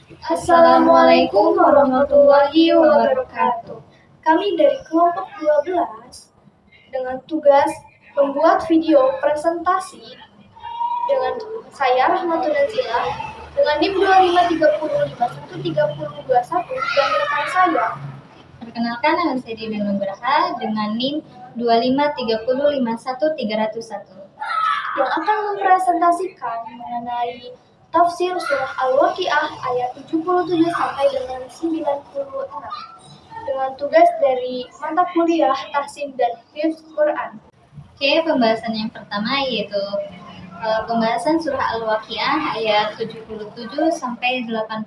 Assalamualaikum warahmatullahi wabarakatuh. Kami dari kelompok 12 dengan tugas membuat video presentasi dengan saya Rahmatul Nazila dengan NIM 2530513021 dan rekan saya. Perkenalkan, nama saya Dina Nugraha dengan NIM 2530513001 yang akan mempresentasikan mengenai tafsir surah Al-Waqiah ayat 77 sampai dengan 96 dengan tugas dari mata kuliah Tahsin dan Hifz Quran. Oke, pembahasan yang pertama yaitu pembahasan surah Al-Waqiah ayat 77 sampai 80.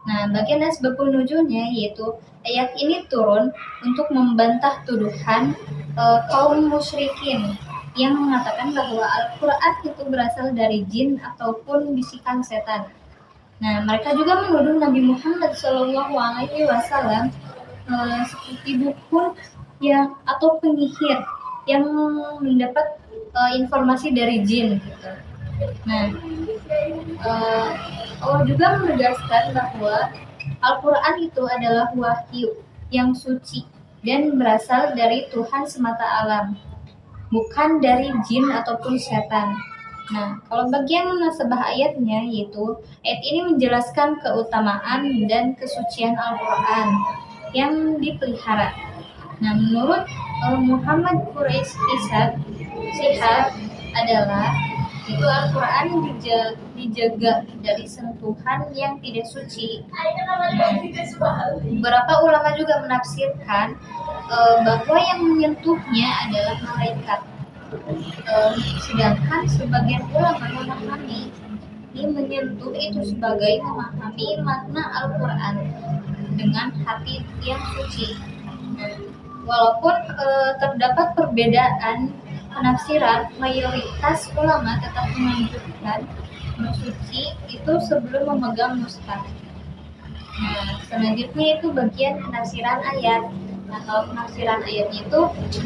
Nah, bagian asbabun nuzulnya yaitu ayat ini turun untuk membantah tuduhan kaum musyrikin yang mengatakan bahwa Al-Quran itu berasal dari jin ataupun bisikan setan. Nah, mereka juga menuduh Nabi Muhammad SAW seperti dukun yang atau penyihir yang mendapat informasi dari jin. Gitu. Nah, Allah juga menegaskan bahwa Al-Quran itu adalah wahyu yang suci dan berasal dari Tuhan semata alam, bukan dari jin ataupun setan. Nah, kalau bagian munasabah ayatnya yaitu ayat ini menjelaskan keutamaan dan kesucian Al-Quran yang dipelihara. Nah, menurut Muhammad Quraish Shihab adalah itu Al-Quran dijaga dari sentuhan yang tidak suci. Nah, beberapa ulama juga menafsirkan bahwa yang menyentuhnya adalah malaikat. Sedangkan sebagian ulama memahami ini menyentuh itu sebagai memahami makna Al-Quran dengan hati yang suci. Nah, walaupun terdapat perbedaan penafsiran, mayoritas ulama tetap menunjukkan mensuci itu sebelum memegang mushaf. Nah, selanjutnya itu bagian penafsiran ayat. Nah, kalau penafsiran ayatnya itu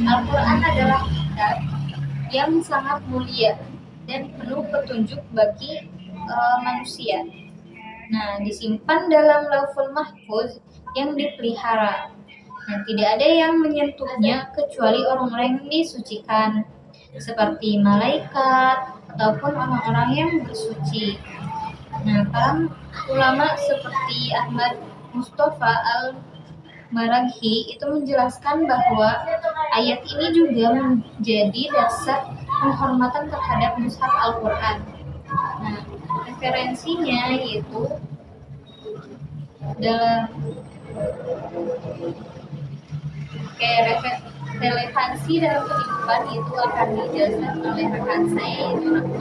Al-Quran adalah kitab yang sangat mulia dan penuh petunjuk bagi manusia. Nah, disimpan dalam Lauhul Mahfuz yang dipelihara. Nah, tidak ada yang menyentuhnya kecuali orang-orang yang disucikan, seperti malaikat ataupun orang-orang yang bersuci. Nah, para ulama seperti Ahmad Mustafa Al-Maraghi itu menjelaskan bahwa ayat ini juga menjadi dasar penghormatan terhadap mushaf Al-Quran. Nah, referensinya yaitu dalam relevansi dalam kehidupan itu akan dijelaskan oleh rekan saya yaitu Rahma.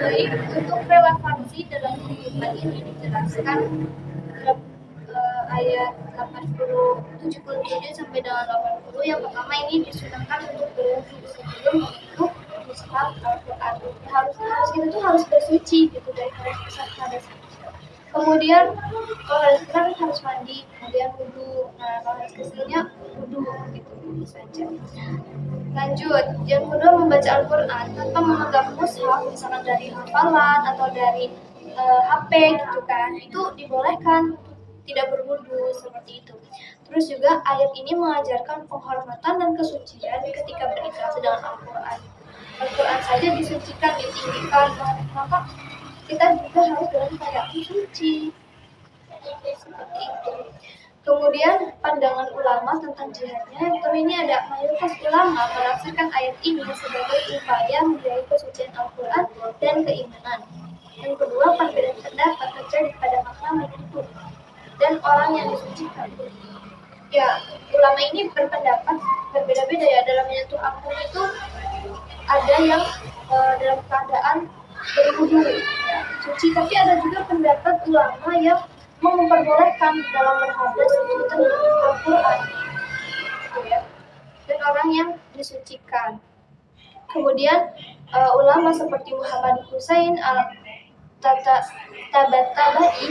Baik, untuk relevansi dalam kehidupan ini dijelaskan dalam ayat 77 sampai dengan 80. Yang pertama ini disunahkan untuk berwudu sebelum menyentuh mushaf Al-Quran. Harus bersuci gitu dari hadas. Kemudian kalau hadas besar harus mandi, kemudian wudu. Nah, kalau hadas kecilnya wudu gitu saja. Lanjut, yang kedua membaca Al-Quran tanpa memegang mushaf, misalkan dari hafalan atau dari HP gitu kan, itu dibolehkan, tidak berwudu seperti itu. Terus juga ayat ini mengajarkan penghormatan dan kesucian ketika berinteraksi dengan Al-Quran. Al-Quran saja disucikan, ditinggikan, maka kita juga harus dalam keadaan suci. Seperti itu. Kemudian pandangan ulama tentang jihadnya, ini ada mayoritas ulama menafsirkan ayat ini sebagai upaya menjadi kesucian Al-Quran dan keimanan. Yang kedua, perbedaan pendapat terjadi pada makna menyentuh dan orang yang disucikan. Ya, ulama ini berpendapat berbeda-beda ya. Dalam menyentuh Al-Quran itu ada yang dalam keadaan berwudu, ya, suci. Tapi ada juga pendapat ulama yang memperbolehkan dalam berhadas itu tentang Al-Quran, ya, dan orang yang disucikan. Kemudian ulama seperti Muhammad Husain Al-Tabatabai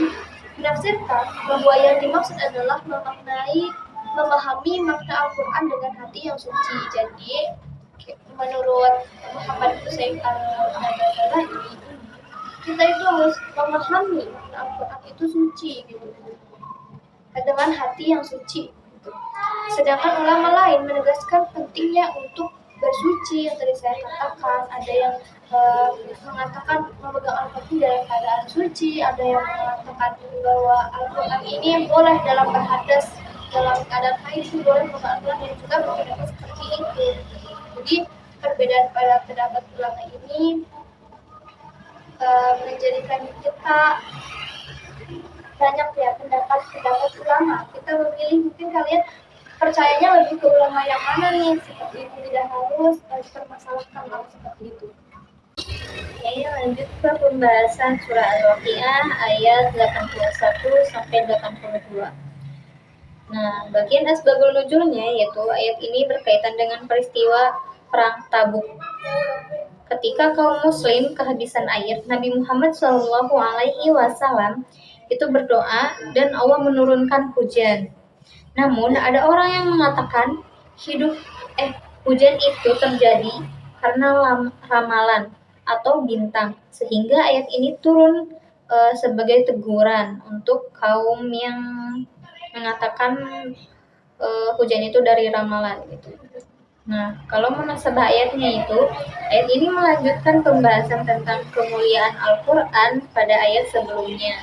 menafsirkan bahwa yang dimaksud adalah memahami makna Al-Quran dengan hati yang suci. Jadi menurut Muhammad Said Al-Nabatalah ini, kita itu harus memahami Al-Quran itu suci gitu, dengan hati yang suci gitu. Sedangkan ulama lain menegaskan pentingnya untuk bersuci yang tadi saya katakan. Ada yang mengatakan memegang Al-Quran dalam keadaan suci, ada yang mengatakan bahwa Al-Quran ini boleh dalam berhadas, dalam keadaan haid itu boleh memegang Al-Quran, dan juga berpendapat seperti itu. Jadi perbedaan pada pendapat ulama ini menjadikan kita banyak ya pendapat ulama. Kita memilih, mungkin kalian percayanya lebih ke ulama yang mana nih, seperti itu. Tidak harus dipermasalahkan hal seperti itu. Ya, lanjut ke pembahasan surah Al-Waqiah ayat 81 sampai 82. Nah, bagian asbabul nuzulnya yaitu ayat ini berkaitan dengan peristiwa perang Tabuk. Ketika kaum muslim kehabisan air, Nabi Muhammad SAW itu berdoa dan Allah menurunkan hujan. Namun ada orang yang mengatakan hujan itu terjadi karena ramalan atau bintang, sehingga ayat ini turun sebagai teguran untuk kaum yang mengatakan hujan itu dari ramalan gitu. Nah, kalau munasabah ayatnya itu, ayat ini melanjutkan pembahasan tentang kemuliaan Al-Quran pada ayat sebelumnya.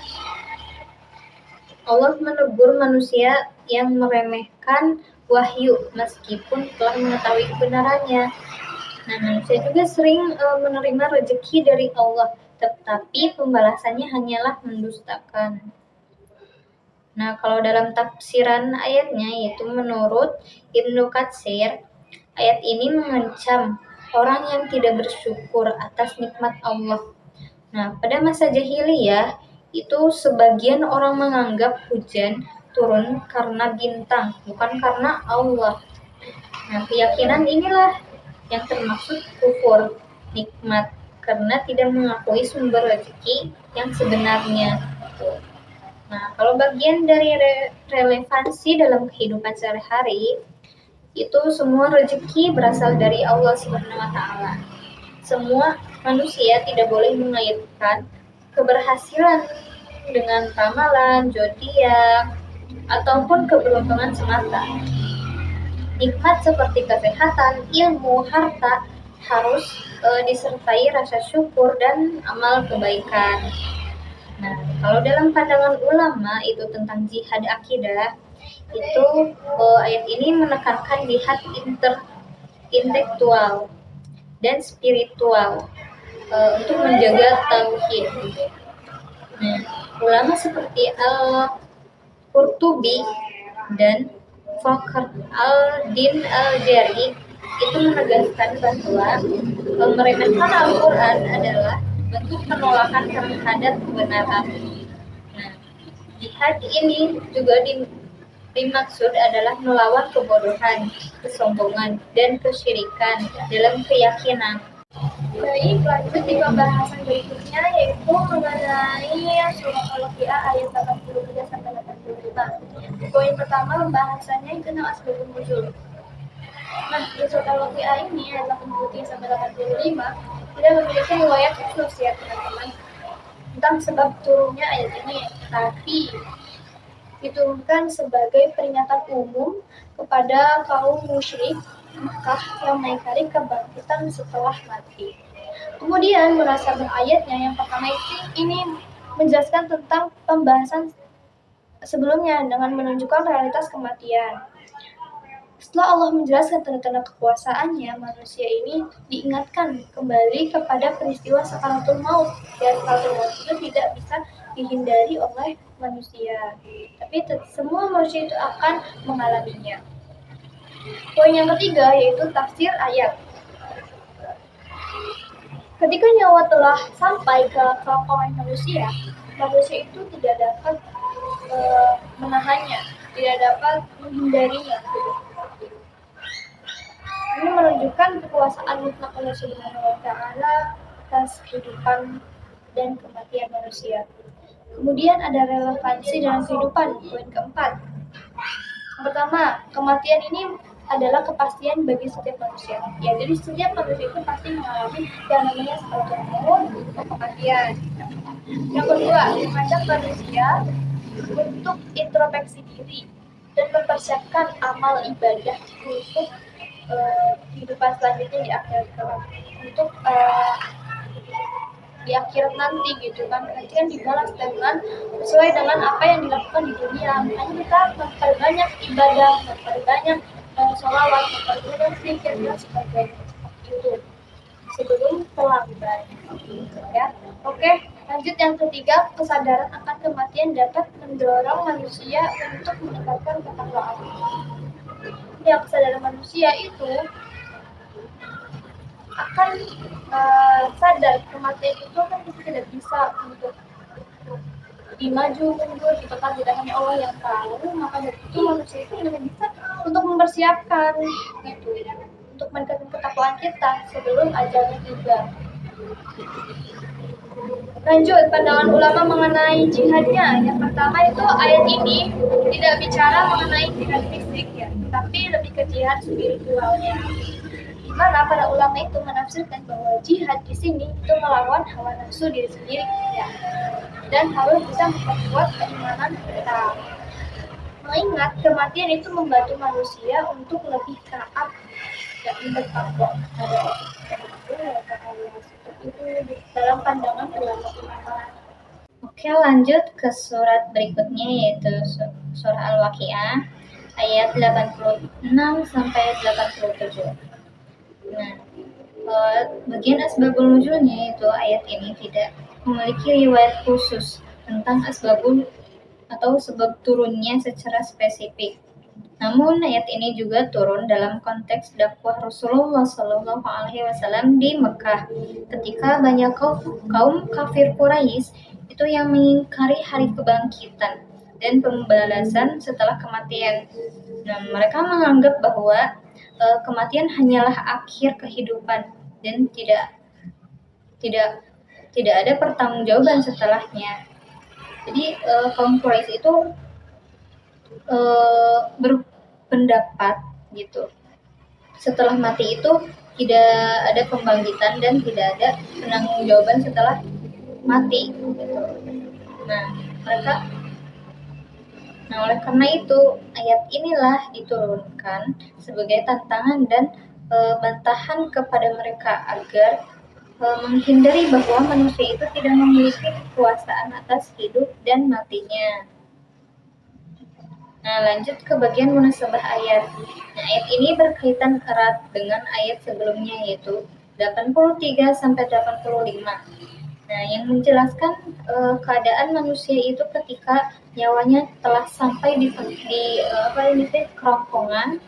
Allah menegur manusia yang meremehkan wahyu meskipun telah mengetahui kebenarannya. Nah, manusia juga sering menerima rezeki dari Allah, tetapi pembalasannya hanyalah mendustakan. Nah, kalau dalam tafsiran ayatnya, yaitu menurut Ibnu Katsir, ayat ini mengancam orang yang tidak bersyukur atas nikmat Allah. Nah, pada masa jahiliyah, itu sebagian orang menganggap hujan turun karena bintang, bukan karena Allah. Nah, keyakinan inilah yang termaksud kufur nikmat, karena tidak mengakui sumber rezeki yang sebenarnya. Nah, kalau bagian dari relevansi dalam kehidupan sehari-hari, itu semua rezeki berasal dari Allah SWT. Semua manusia tidak boleh mengaitkan keberhasilan dengan ramalan, zodiak, ataupun keberuntungan semata. Nikmat seperti kesehatan, ilmu, harta harus disertai rasa syukur dan amal kebaikan. Nah, kalau dalam pandangan ulama itu tentang jihad akidah, itu ayat ini menekankan jihad intelektual dan spiritual untuk menjaga tauhid. Nah, ulama seperti Al-Qurtubi dan Fakhr al-Din al-Jari itu menegaskan bahwa meremehkan Al-Quran adalah bentuk penolakan terhadap kebenaran. Nah, jihad ini juga dimaksud adalah melawan kebodohan, kesombongan, dan kesyirikan dalam keyakinan. Baik, lanjut di pembahasan berikutnya, yaitu mengenai surah Al-Waqiah ayat 83 sampai 85. Poin pertama pembahasannya tentang asbabun nuzul. Nah, di surah Al-Waqiah ini ayat 83 sampai 85 tidak memiliki riwayat khusus ya teman-teman tentang sebab turunnya ayat ini, tapi diturunkan sebagai peringatan umum kepada kaum musyrik Mekah yang mengingkari kebangkitan setelah mati. Kemudian munasabah ayatnya yang pertama ini menjelaskan tentang pembahasan sebelumnya dengan menunjukkan realitas kematian. Setelah Allah menjelaskan tanda-tanda kekuasaannya, manusia ini diingatkan kembali kepada peristiwa sakaratul maut. Dan sakaratul maut itu tidak bisa dihindari oleh manusia, tapi semua manusia itu akan mengalaminya. Poin yang ketiga yaitu tafsir ayat. Ketika nyawa telah sampai ke kerongkongan manusia itu tidak dapat menahannya, tidak dapat menghindarinya. Ini menunjukkan kekuasaan mutlak Allah Subhanahu wa Ta'ala atas kehidupan dan kematian manusia. Kemudian ada relevansi dalam kehidupan. Poin keempat. Yang pertama, kematian ini adalah kepastian bagi setiap manusia. Ya, jadi setiap manusia itu pasti mengalami yang namanya sakaratul maut atau kematian. Yang kedua, mengajak manusia untuk introspeksi diri dan mempersiapkan amal ibadah untuk kehidupan selanjutnya di akhirat kelak. Untuk di akhirat nanti gitu kan, nanti kan dibalas dengan sesuai dengan apa yang dilakukan di dunia. Makanya kita memperbanyak ibadah, memperbanyak sholawat, memperbanyak zikir dan sebagainya itu sebelum terlambat ya. Oke, lanjut yang ketiga, kesadaran akan kematian dapat mendorong manusia untuk meningkatkan ketakwaan. Ya, kesadaran manusia itu akan sadar kematian itu kan kita tidak bisa untuk dimaju mundur gitu kan, tidak hanya Allah yang tahu. Maka dari itu manusia itu hanya bisa untuk mempersiapkan gitu, untuk meningkatkan ketakwaan kita sebelum ajalnya tiba. Lanjut, pandangan ulama mengenai jihadnya. Yang pertama itu ayat ini tidak bicara mengenai jihad fisik ya, tapi lebih ke jihad spiritualnya. Di mana para ulama itu menafsirkan bahwa jihad di sini itu melawan hawa nafsu diri sendiri ya, dan harus bisa memperkuat keimanan kita. Mengingat kematian itu membantu manusia untuk lebih taat dan bertakwa kepada Allah. Itu dalam pandangan ulama. Oke, lanjut ke surat berikutnya yaitu surah Al-Waqiah ayat 86 sampai 87. Nah, bagian asbabul nuzulnya itu ayat ini tidak memiliki riwayat khusus tentang asbabul atau sebab turunnya secara spesifik. Namun ayat ini juga turun dalam konteks dakwah Rasulullah Shallallahu Alaihi Wasallam di Mekah, ketika banyak kaum kafir Quraisy itu yang mengingkari hari kebangkitan dan pembalasan setelah kematian. Nah, mereka menganggap bahwa kematian hanyalah akhir kehidupan dan tidak ada pertanggungjawaban setelahnya. Jadi kaum Quraisy itu berpendapat gitu, setelah mati itu tidak ada pembangkitan dan tidak ada penanggung-jawaban setelah mati gitu. Oleh karena itu ayat inilah diturunkan sebagai tantangan dan bantahan kepada mereka agar menghindari bahwa manusia itu tidak memiliki kekuasaan atas hidup dan matinya. Nah, lanjut ke bagian munasabah ayat. Nah, ayat ini berkaitan erat dengan ayat sebelumnya yaitu 83 sampai 85. Nah, yang menjelaskan keadaan manusia itu ketika nyawanya telah sampai di kerongkongan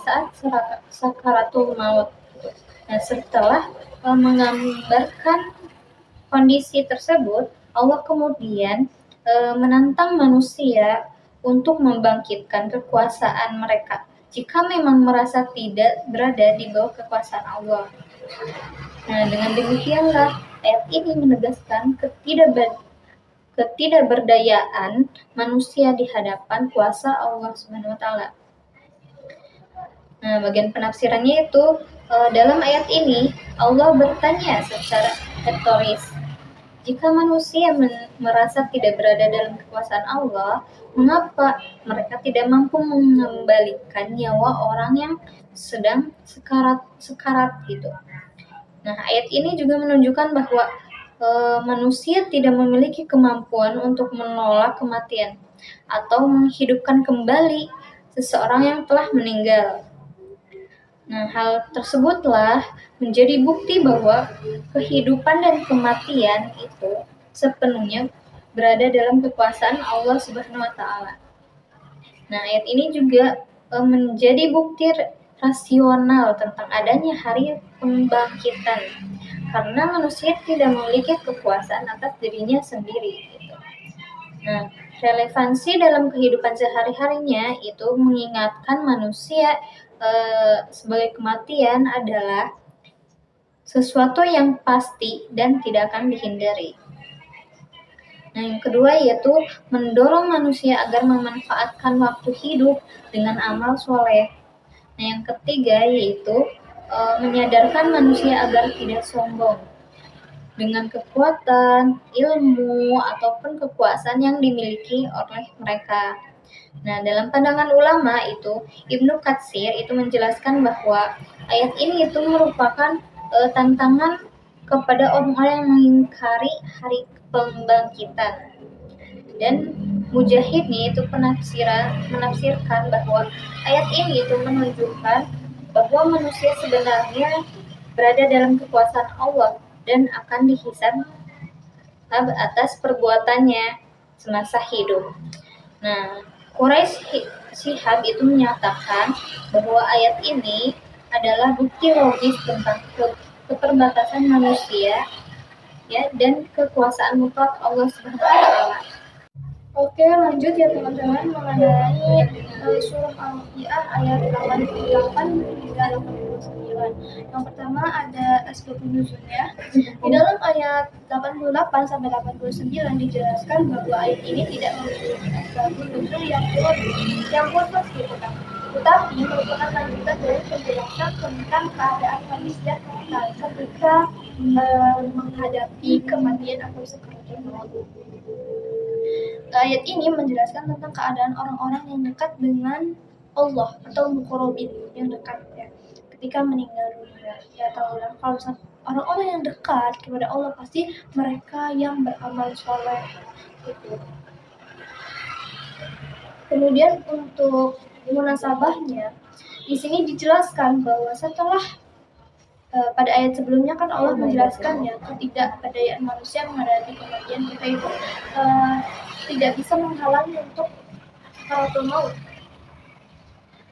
saat sakaratul maut. Nah, setelah menggambarkan kondisi tersebut, Allah kemudian menantang manusia untuk membangkitkan kekuasaan mereka jika memang merasa tidak berada di bawah kekuasaan Allah. Nah, dengan demikianlah ayat ini menegaskan ketidakberdayaan manusia di hadapan kuasa Allah Subhanahu wa taala. Nah, bagian penafsirannya itu dalam ayat ini Allah bertanya secara retoris, jika manusia merasa tidak berada dalam kekuasaan Allah, mengapa mereka tidak mampu mengembalikan nyawa orang yang sedang sekarat gitu. Nah, ayat ini juga menunjukkan bahwa manusia tidak memiliki kemampuan untuk menolak kematian atau menghidupkan kembali seseorang yang telah meninggal. Nah, hal tersebutlah menjadi bukti bahwa kehidupan dan kematian itu sepenuhnya berada dalam kekuasaan Allah Subhanahu wa taala. Nah, ayat ini juga menjadi bukti rasional tentang adanya hari pembangkitan, karena manusia tidak memiliki kekuasaan atas dirinya sendiri. Nah, relevansi dalam kehidupan sehari-harinya itu mengingatkan manusia sebagai kematian adalah sesuatu yang pasti dan tidak akan dihindari. Nah, yang kedua yaitu mendorong manusia agar memanfaatkan waktu hidup dengan amal soleh. Nah, yang ketiga yaitu menyadarkan manusia agar tidak sombong dengan kekuatan, ilmu, ataupun kekuasaan yang dimiliki oleh mereka. Nah, dalam pandangan ulama itu, Ibnu Katsir itu menjelaskan bahwa ayat ini itu merupakan tantangan kepada orang-orang yang mengingkari hari pembangkitan. Dan Mujahid nih itu menafsirkan bahwa ayat ini itu menunjukkan bahwa manusia sebenarnya berada dalam kekuasaan Allah dan akan dihisab atas perbuatannya semasa hidup. Nah, Quraisy Shihab itu menyatakan bahwa ayat ini adalah bukti logis tentang keterbatasan manusia ya dan kekuasaan mutlak Allah Subhanahu wa taala. Oke, lanjut ya teman-teman mengenai surah Al-Waqiah ayat 88 hingga 89. Yang pertama ada asbabun nuzulnya. Di dalam ayat 88 sampai 89 dijelaskan bahwa ayat ini tidak memiliki asbabun nuzul yang khusus gitu kan. Tetapi merupakan lanjutan dari penjelasan tentang keadaan manusia ketika menghadapi kematian atau sakaratul maut. Ayat ini menjelaskan tentang keadaan orang-orang yang dekat dengan Allah atau muqarrabin yang dekat ya ketika meninggal dunia. Ya tahulah kalau orang-orang yang dekat kepada Allah pasti mereka yang beramal soleh gitu. Kemudian untuk munasabahnya di sini dijelaskan bahwa setelah pada ayat sebelumnya kan Allah menjelaskan ya ketidakberdayaan manusia menghadapi kematian kita itu tidak bisa menghalangi untuk sakaratul maut.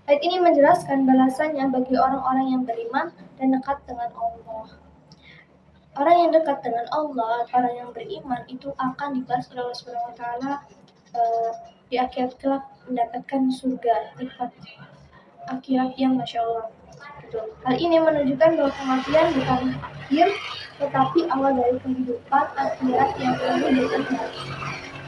Ayat ini menjelaskan balasannya bagi orang-orang yang beriman dan dekat dengan Allah. Orang yang dekat dengan Allah, orang yang beriman itu akan dibalas oleh Allah Subhanahu wa taala di akhirat kelak mendapatkan surga, nikmat akhirat yang Masya Allah. Gitu. Hal ini menunjukkan bahwa kematian bukan akhir, tetapi awal dari kehidupan akhirat yang lebih dekat.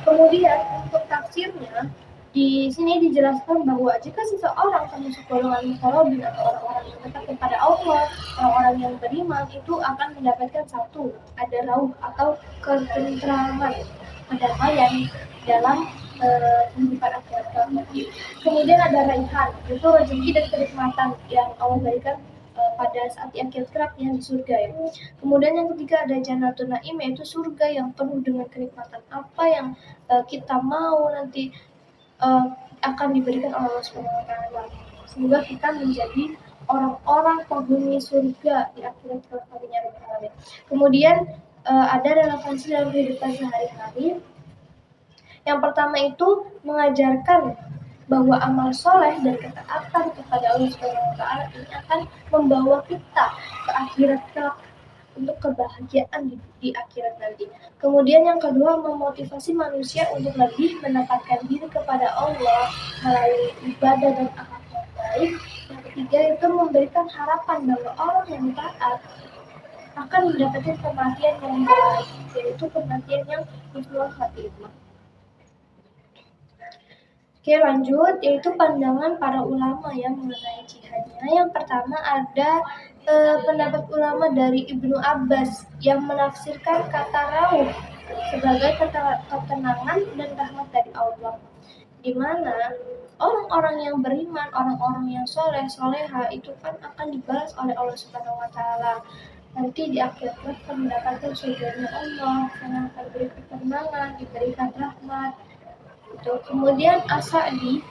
Kemudian untuk tafsirnya di sini dijelaskan bahwa jika seseorang termasuk golongan muqarrabin atau orang-orang yang dekat kepada Allah, orang-orang yang beriman itu akan mendapatkan satu, ada rauh atau ketentraman, kedamaian dalam kehidupan akhirat nanti. Kemudian ada raihan, itu rezeki dan kenikmatan yang Allah berikan pada saat di akhirat kelak yang di surga ya. Kemudian yang ketiga ada Jannatul Naim, yaitu surga yang penuh dengan kenikmatan apa yang kita mau nanti akan diberikan oleh Allah Subhanahu wa taala. Semoga kita menjadi orang-orang penghuni surga di akhirat kelak nantinya. Kemudian ada relevansi dalam kehidupan sehari-hari. Yang pertama itu mengajarkan bahwa amal soleh dan ketaatan kepada Allah Subhanahu wa taala ini akan membawa kita ke akhirat kelak untuk kebahagiaan di akhirat nanti. Kemudian yang kedua memotivasi manusia untuk lebih mendekatkan diri kepada Allah melalui ibadah dan akhlak yang baik. Yang ketiga itu memberikan harapan bahwa orang yang taat akan mendapatkan kematian yang baik, yaitu kematian yang husnul khatimah. Oke, lanjut yaitu pandangan para ulama yang mengenai jihadnya. Yang pertama ada pendapat ulama dari Ibnu Abbas yang menafsirkan kata rauh sebagai ketenangan dan rahmat dari Allah, di mana orang-orang yang beriman, orang-orang yang soleh, soleha itu kan akan dibalas oleh Allah Subhanahu wa taala. Nanti di akhirat akan mendapatkan surganya Allah, karena akan diberi ketenangan, diberikan rahmat. Gitu. Kemudian As-Sa'di,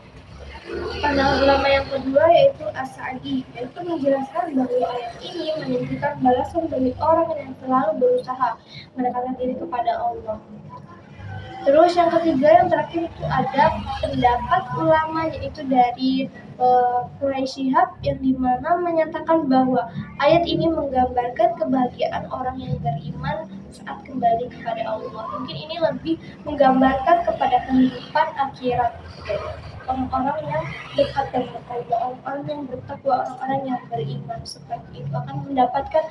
pandangan ulama yang kedua yaitu As-Sa'di, yaitu menjelaskan bahwa ayat ini menunjukkan balasan bagi orang yang selalu berusaha mendekatkan diri kepada Allah. Terus yang ketiga, yang terakhir itu ada pendapat ulama yaitu dari Quraisy Shihab yang dimana menyatakan bahwa ayat ini menggambarkan kebahagiaan orang yang beriman saat kembali kepada Allah. Mungkin ini lebih menggambarkan kepada kehidupan akhirat orang-orang yang dekat dengan Allah, orang-orang yang bertakwa, orang-orang yang beriman seperti itu akan mendapatkan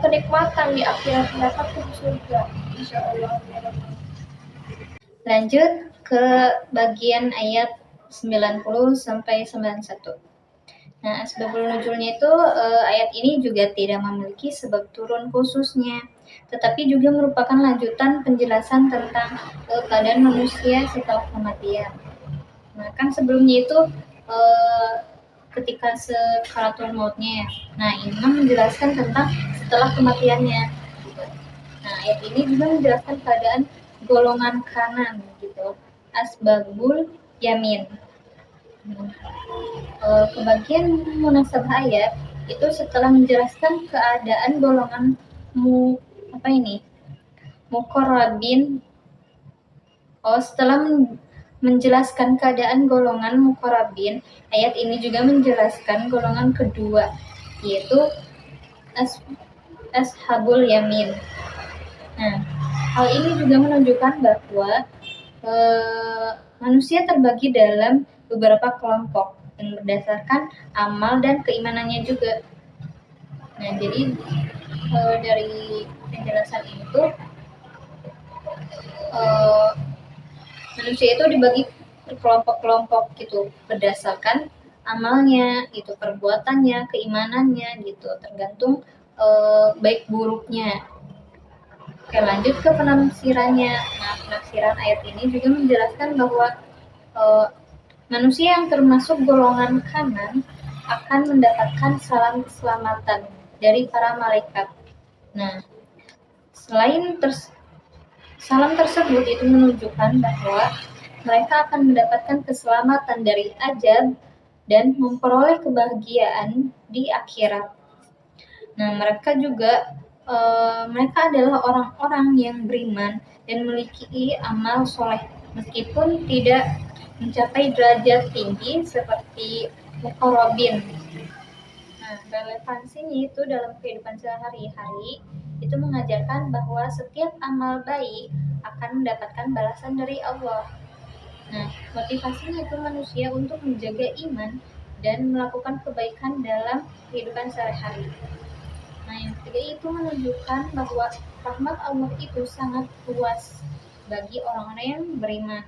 kenikmatan di akhirat, mendapatkan surga insyaallah. Lanjut ke bagian ayat 90 sampai 91. Nah, asbabul nuzulnya itu ayat ini juga tidak memiliki sebab turun khususnya, tetapi juga merupakan lanjutan penjelasan tentang keadaan manusia setelah kematian. Nah, kan sebelumnya itu eh, ketika sekaratul mautnya ya. Nah, ini menjelaskan tentang setelah kematiannya. Gitu. Nah, ayat ini juga menjelaskan keadaan golongan kanan gitu. Asbabul yamin. Kebagian munasabah ayat itu setelah menjelaskan keadaan golongan mukorabin. Setelah menjelaskan keadaan golongan mukorabin, ayat ini juga menjelaskan golongan kedua, yaitu ashabul yamin. Nah, hal ini juga menunjukkan bahwa manusia terbagi dalam beberapa kelompok yang berdasarkan amal dan keimanannya juga. Nah, jadi dari penjelasan itu manusia itu dibagi berkelompok-kelompok gitu berdasarkan amalnya, gitu, perbuatannya, keimanannya, gitu, tergantung baik buruknya. Oke, lanjut ke penafsirannya. Nah, penafsiran ayat ini juga menjelaskan bahwa manusia yang termasuk golongan kanan akan mendapatkan salam keselamatan dari para malaikat. Nah, selain salam tersebut itu menunjukkan bahwa mereka akan mendapatkan keselamatan dari ajal dan memperoleh kebahagiaan di akhirat. Nah, mereka adalah orang-orang yang beriman dan memiliki amal soleh, meskipun tidak mencapai derajat tinggi seperti muqarrabin. Nah, relevansinya itu dalam kehidupan sehari-hari itu mengajarkan bahwa setiap amal baik akan mendapatkan balasan dari Allah. Nah, motivasinya itu manusia untuk menjaga iman dan melakukan kebaikan dalam kehidupan sehari-hari. Nah, yang ketiga itu menunjukkan bahwa rahmat Allah itu sangat luas bagi orang-orang yang beriman.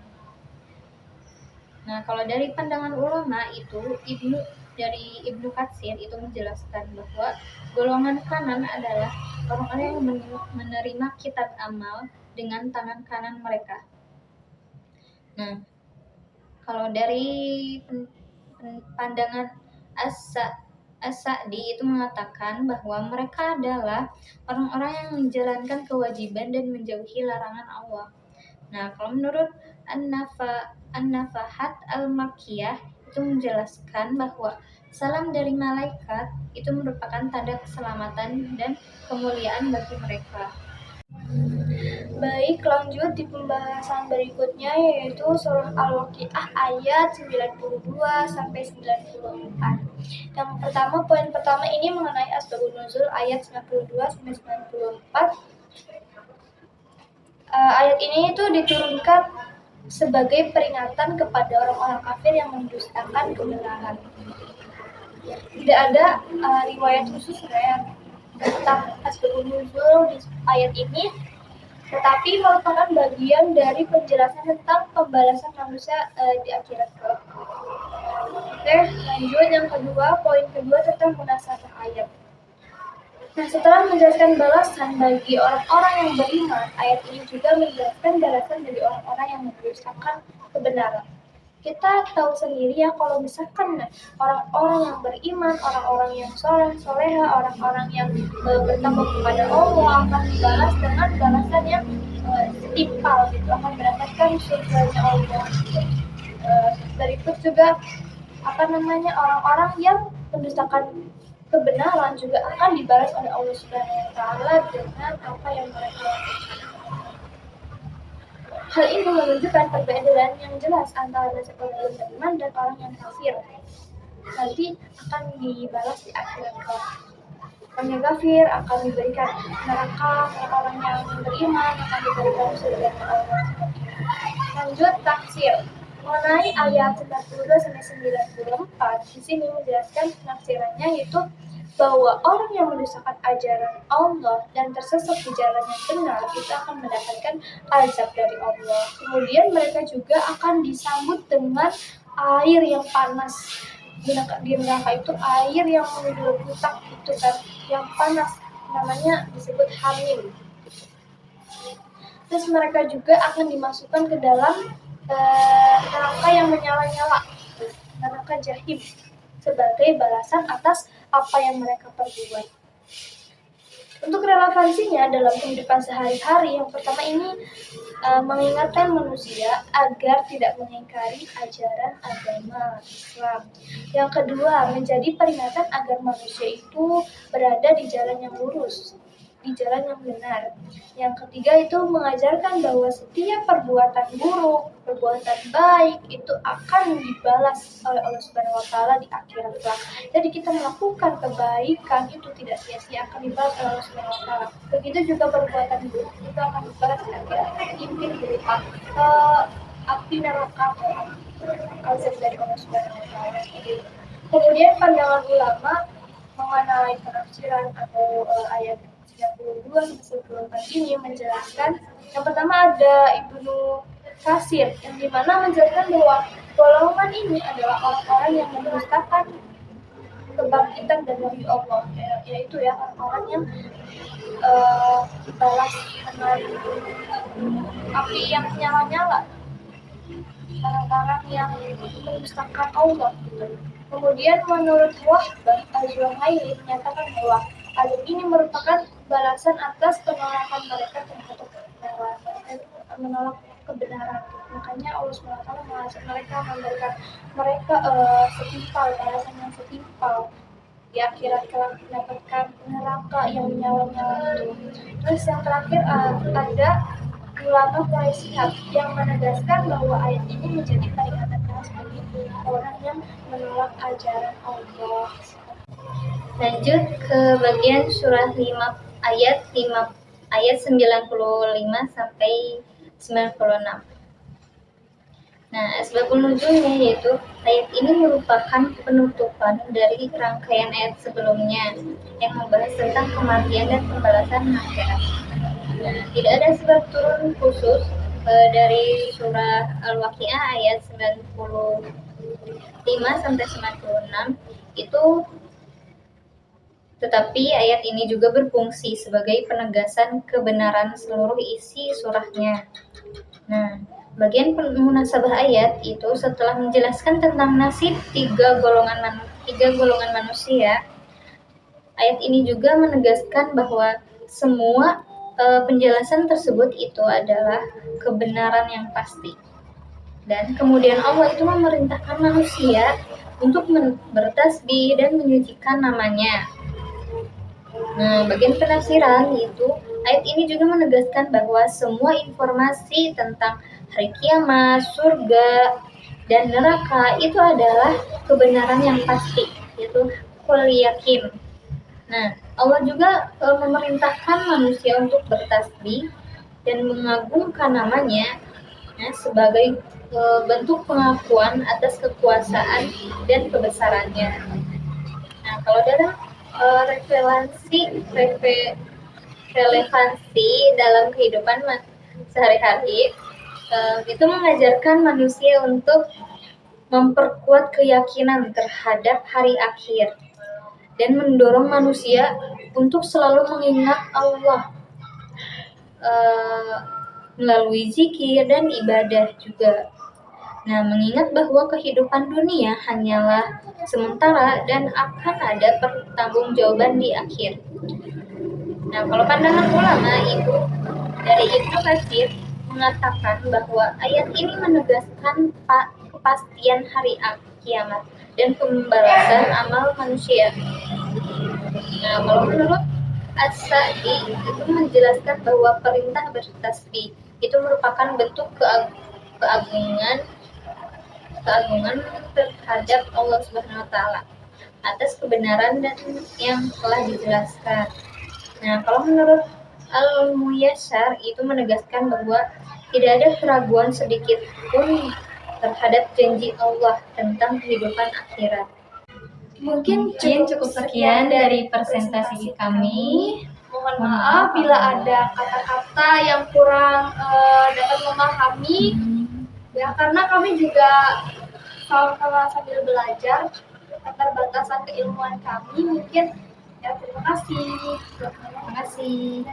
Nah, kalau dari pandangan ulama itu Ibnu Katsir itu menjelaskan bahwa golongan kanan adalah orang-orang yang menerima kitab amal dengan tangan kanan mereka. Nah, kalau dari pandangan As-Sa'di itu mengatakan bahwa mereka adalah orang-orang yang menjalankan kewajiban dan menjauhi larangan Allah. Nah, kalau menurut An-Nafahat Al-Makkiyah itu menjelaskan bahwa salam dari malaikat itu merupakan tanda keselamatan dan kemuliaan bagi mereka. Baik, lanjut di pembahasan berikutnya yaitu surah Al-Waqiah ayat 92 sampai 94. Yang pertama, poin pertama ini mengenai asbabun nuzul ayat 92 sampai 94. Ayat ini itu diturunkan sebagai peringatan kepada orang-orang kafir yang mendustakan kebenaran. Tidak ada riwayat khusus tentang asbabun nuzul di ayat ini, tetapi merupakan bagian dari penjelasan tentang pembalasan manusia di akhirat kelak. Oke, lanjut yang kedua, poin kedua tentang munasabah ayat. Nah, setelah menjelaskan balasan bagi orang-orang yang beriman, ayat ini juga menjelaskan balasan dari orang-orang yang mendustakan kebenaran. Kita tahu sendiri ya kalau misalkan orang-orang yang beriman, orang-orang yang soleha, orang-orang yang bertakwa kepada Allah akan dibalas dengan balasan yang setimpal gitu, akan mendapatkan surganya Allah. Berikut juga orang-orang yang mendustakan kebenaran juga akan dibalas oleh Allah Subhanahu wa taala dengan apa yang mereka lakukan. Hal ini menunjukkan perbedaan yang jelas antara nasib orang yang beriman dan orang yang kafir. Nanti akan dibalas di akhirat kelak. Orang yang kafir akan diberikan neraka, orang yang beriman akan diberikan surga Allah. Lanjut tafsir. Mengenai ayat 92 sampai 94, di sini menjelaskan penafsirannya yaitu bahwa orang yang mendustakan ajaran Allah dan tersesat di jalan yang benar itu akan mendapatkan azab dari Allah. Kemudian mereka juga akan disambut dengan air yang panas. Di neraka itu air yang menggelutak itu kan, yang panas, namanya disebut hamim. Terus mereka juga akan dimasukkan ke dalam neraka yang menyala-nyala, neraka jahim, sebagai balasan atas apa yang mereka perbuat. Untuk relevansinya dalam kehidupan sehari-hari, yang pertama ini mengingatkan manusia agar tidak mengingkari ajaran agama Islam. Yang kedua, menjadi peringatan agar manusia itu berada di jalan yang lurus, di jalan yang benar. Yang ketiga itu mengajarkan bahwa setiap perbuatan buruk, perbuatan baik itu akan dibalas oleh Allah Subhanahu wa taala di akhirat kelak. Jadi kita melakukan kebaikan itu tidak sia-sia, akan dibalas oleh Allah Subhanahu wa taala. Begitu juga perbuatan buruk itu akan dibalas di akhirat, mungkin berupa api neraka azab dari Allah Subhanahu wa taala. Kemudian pandangan ulama mengenai penafsiran atau ayat 92-94 ini menjelaskan, yang pertama ada Ibnu Katsir yang dimana menjelaskan bahwa golongan ini adalah orang-orang yang mendustakan kebangkitan dan wahyu Allah, yaitu ya orang-orang yang balas dengan api yang nyala-nyala, orang-orang yang mendustakan Allah gitu. Kemudian menurut Wahbah Az-Zuhaili menyatakan bahwa azab ini merupakan balasan atas penolakan mereka terhadap kebenaran. Mereka menolak kebenaran. Makanya Allah SWT mengazab mereka, memberikan mereka setimpal, balasan yang setimpal. Di akhirat kelak mendapatkan neraka yang menyala-nyala itu. Terus yang terakhir ada ulama Quraisyhab yang menegaskan bahwa ayat ini menjadi peringatan keras bagi orang yang menolak ajaran Allah. Lanjut ke bagian surah 5 ayat 95 sampai 96. Nah, asbabun nuzulnya yaitu ayat ini merupakan penutupan dari rangkaian ayat sebelumnya yang membahas tentang kematian dan pembalasan akhirat. Nah, tidak ada sebab turun khusus dari surah Al-Waqiah ayat 95 sampai 96 itu, tetapi ayat ini juga berfungsi sebagai penegasan kebenaran seluruh isi surahnya. Nah, bagian munasabah ayat itu setelah menjelaskan tentang nasib tiga golongan manusia, ayat ini juga menegaskan bahwa semua penjelasan tersebut itu adalah kebenaran yang pasti. Dan kemudian Allah itu memerintahkan manusia untuk bertasbih dan menyucikan namanya. Nah, bagian penafsiran itu ayat ini juga menegaskan bahwa semua informasi tentang hari kiamat, surga, dan neraka itu adalah kebenaran yang pasti, yaitu qul yakin. Nah, Allah juga memerintahkan manusia untuk bertasbih dan mengagungkan namanya sebagai bentuk pengakuan atas kekuasaan dan kebesarannya. Nah, kalau dalam relevansi dalam kehidupan sehari-hari, itu mengajarkan manusia untuk memperkuat keyakinan terhadap hari akhir dan mendorong manusia untuk selalu mengingat Allah melalui zikir dan ibadah juga. Nah, mengingat bahwa kehidupan dunia hanyalah sementara dan akan ada pertanggungjawaban di akhir. Nah, kalau pandangan ulama itu dari Ibnu Katsir mengatakan bahwa ayat ini menegaskan kepastian hari kiamat dan pembalasan amal manusia. Nah, kalau menurut As-Sa'di itu menjelaskan bahwa perintah bertasbih itu merupakan bentuk keagungan terhadap Allah Subhanahu wa taala atas kebenaran dan yang telah dijelaskan. Nah, kalau menurut Al-Muyassar itu menegaskan bahwa tidak ada keraguan sedikit pun terhadap janji Allah tentang kehidupan akhirat. Mungkin cukup sekian dari presentasi kami. Mohon maaf bila ada kata-kata yang kurang dapat memahami, ya karena kami juga sama-sama sambil belajar keterbatasan keilmuan kami mungkin. Ya terima kasih. Terima kasih.